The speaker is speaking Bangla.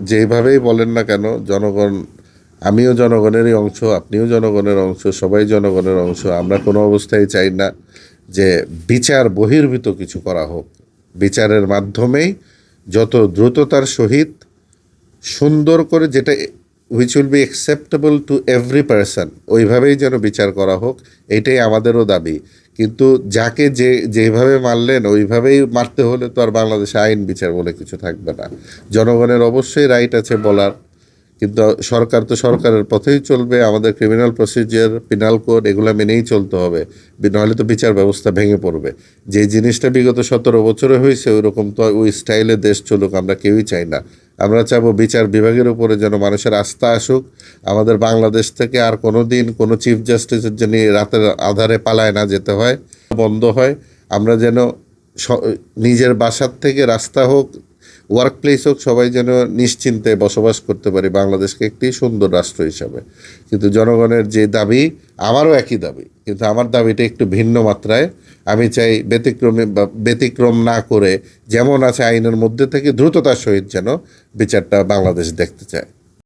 যেইভাবেই বলেন না কেন জনগণ, আমিও জনগণেরই অংশ, আপনিও জনগণের অংশ, সবাই জনগণের অংশ। আমরা কোনো অবস্থায় চাই না যে বিচার বহির্ভূত কিছু করা হোক। বিচারের মাধ্যমেই যত দ্রুততার সহিত সুন্দর করে, যেটা which will be acceptable to every person, ওইভাবেই যেন বিচার করা হোক, এইটাই আমাদেরও দাবি। কিন্তু যাকে যেভাবে মারলেন ওইভাবেই মারতে হলে তো আর বাংলাদেশে আইন বিচার বলে কিছু থাকবে না। জনগণের অবশ্যই রাইট আছে বলার, কিন্তু সরকার তো সরকারের পথেই চলবে। আমাদের ক্রিমিনাল প্রসিজিয়ার, পিনাল কোড এগুলো মেনেই চলতে হবে, নাহলে তো বিচার ব্যবস্থা ভেঙে পড়বে। যে জিনিসটা বিগত 17 বছরে হয়েছে ওই রকম তো ওই স্টাইলে দেশ চলুক আমরা কেউই চাই না। আমরা চাবো বিচার বিভাগের উপরে যেন মানুষের আস্থা আসুক। আমাদের বাংলাদেশ থেকে আর কোনো দিন কোনো চিফ জাস্টিসের জন্য রাতের আধারে পালায় না যেতে হয়, বন্ধ হয়। আমরা যেন নিজের বাসার থেকে রাস্তা হোক, ওয়ার্ক প্লেস হোক, সবাই যেন নিশ্চিন্তে বসবাস করতে পারি বাংলাদেশকে একটি সুন্দর রাষ্ট্র হিসাবে। কিন্তু জনগণের যে দাবি, আমারও একই দাবি, কিন্তু আমার দাবিটা একটু ভিন্ন মাত্রায়। আমি চাই ব্যতিক্রম না করে যেমন আছে আইনের মধ্যে থেকে দ্রুততার সহিত যেন বিচারটা বাংলাদেশ দেখতে চায়।